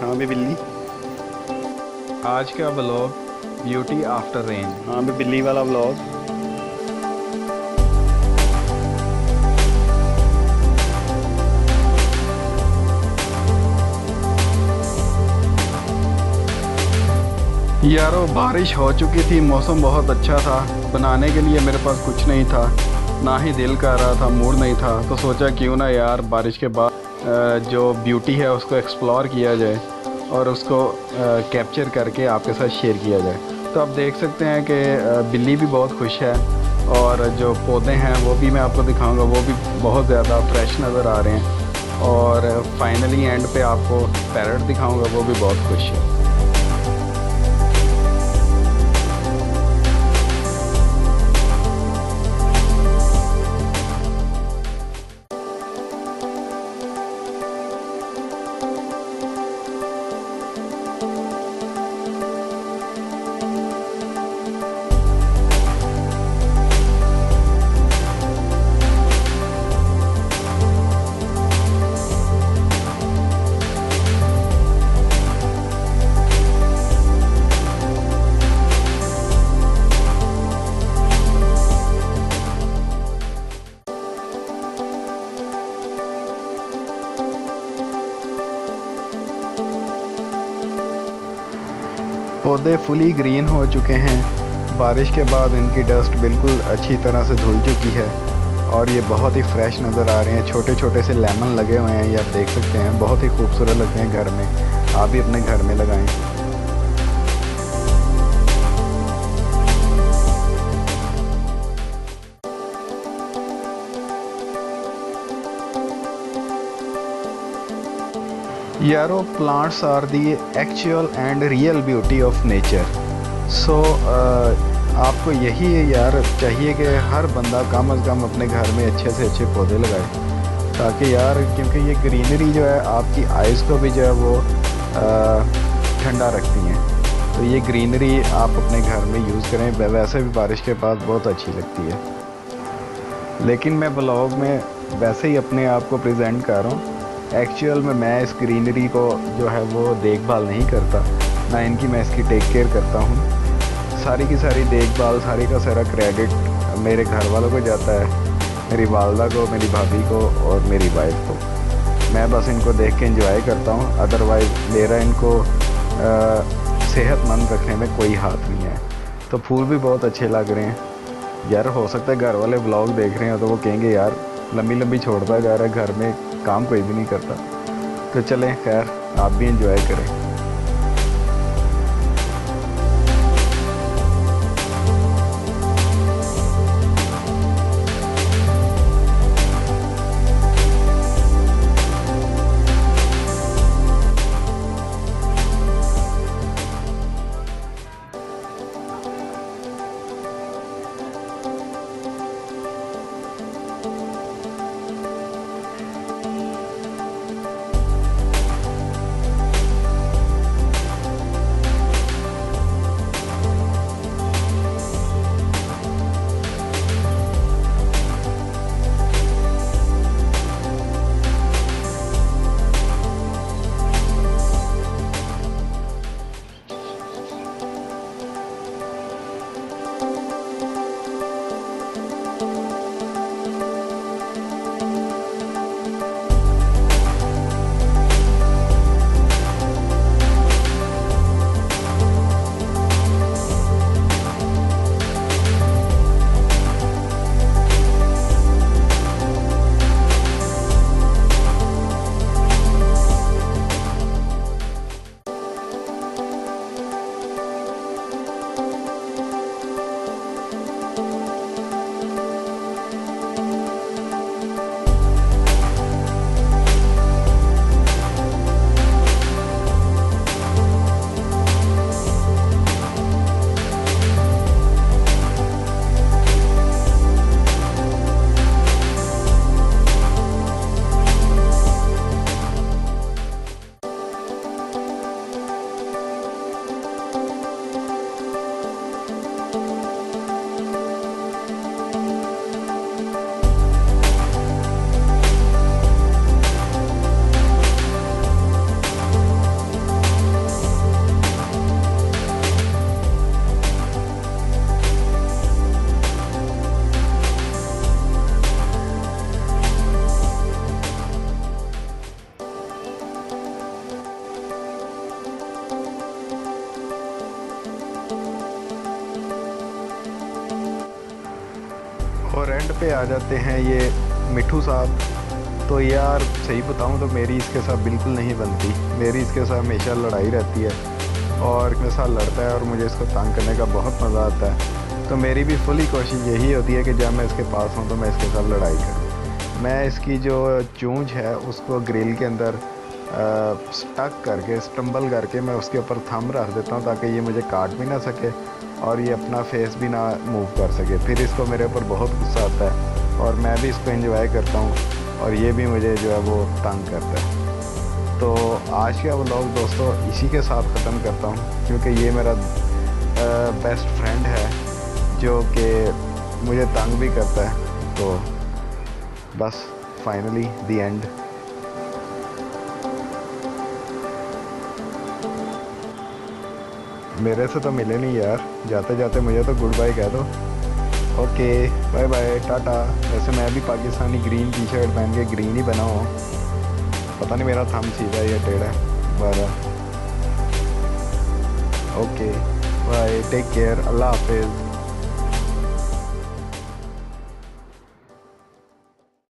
हाँ भी बिल्ली। आज का ब्लॉग ब्यूटी आफ्टर रेन। हाँ भी बिल्ली वाला व्लॉग। यारो बारिश हो चुकी थी, मौसम बहुत अच्छा था। बनाने के लिए मेरे पास कुछ नहीं था, ना ही दिल कर रहा था, मूड नहीं था। तो सोचा क्यों ना यार बारिश के बाद जो ब्यूटी है उसको एक्सप्लोर किया जाए और उसको कैप्चर करके आपके साथ शेयर किया जाए। तो आप देख सकते हैं कि बिल्ली भी बहुत खुश है और जो पौधे हैं वो भी मैं आपको दिखाऊंगा, वो भी बहुत ज़्यादा फ्रेश नज़र आ रहे हैं। और फाइनली एंड पे आपको पैरट दिखाऊंगा, वो भी बहुत खुश है। पौधे फुली ग्रीन हो चुके हैं। बारिश के बाद इनकी डस्ट बिल्कुल अच्छी तरह से धुल चुकी है और ये बहुत ही फ्रेश नज़र आ रहे हैं। छोटे छोटे से लेमन लगे हुए हैं, ये आप देख सकते हैं, बहुत ही खूबसूरत लगते हैं घर में। आप भी अपने घर में लगाएं। यारो plants are the actual and real beauty of nature. So आपको यही यार चाहिए कि हर बंदा कम अज़ कम अपने घर में अच्छे से अच्छे पौधे लगाए, ताकि यार क्योंकि ये ग्रीनरी जो है आपकी आइज़ को भी जो है वो ठंडा रखती हैं। तो ये ग्रीनरी आप अपने घर में यूज़ करें। वैसे भी बारिश के बाद बहुत अच्छी लगती है, लेकिन मैं ब्लॉग में वैसे ही अपने आप को प्रेजेंट कर रहा हूँ। एक्चुअल में मैं इस ग्रीनरी को जो है वो देखभाल नहीं करता, ना इनकी मैं इसकी टेक केयर करता हूँ। सारी की सारी देखभाल, सारी का सारा क्रेडिट मेरे घर वालों को जाता है, मेरी वालदा को, मेरी भाभी को और मेरी वाइफ को। मैं बस इनको देख के एंजॉय करता हूँ। अदरवाइज़ मेरा इनको सेहतमंद रखने में कोई हाथ नहीं है। तो फूल भी बहुत अच्छे लग रहे हैं यार। हो सकता है घर वाले व्लॉग देख रहे हो तो वो कहेंगे यार लंबी लंबी छोड़ता जा रहा है, घर में काम कोई भी नहीं करता। तो चलें, खैर आप भी एंजॉय करें। पे आ जाते हैं ये मिठू साहब। तो यार सही बताऊं तो मेरी इसके साथ बिल्कुल नहीं बनती, मेरी इसके साथ हमेशा लड़ाई रहती है और मेरे साथ लड़ता है और मुझे इसको तंग करने का बहुत मज़ा आता है। तो मेरी भी फुली कोशिश यही होती है कि जब मैं इसके पास हूँ तो मैं इसके साथ लड़ाई करूँ। मैं इसकी जो चूंझ है उसको ग्रिल के अंदर स्टक करके, स्टम्बल करके मैं उसके ऊपर थंब रख देता हूँ ताकि ये मुझे काट भी ना सके और ये अपना फेस भी ना मूव कर सके। फिर इसको मेरे ऊपर बहुत गुस्सा आता है और मैं भी इसको एंजॉय करता हूँ और ये भी मुझे जो है वो तंग करता है। तो आज का व्लॉग दोस्तों इसी के साथ ख़त्म करता हूँ, क्योंकि ये मेरा बेस्ट फ्रेंड है जो कि मुझे तंग भी करता है। तो बस फाइनली द एंड। मेरे से तो मिले नहीं यार, जाते जाते मुझे तो गुड बाय कह दो। Okay bye bye tata. वैसे मैं भी पाकिस्तानी ग्रीन टी शर्ट पहन के ग्रीन ही बना हूँ, पता नहीं मेरा थंब सीधा या टेढ़ा है। ओके बाय, टेक केयर, अल्लाह हाफिज़।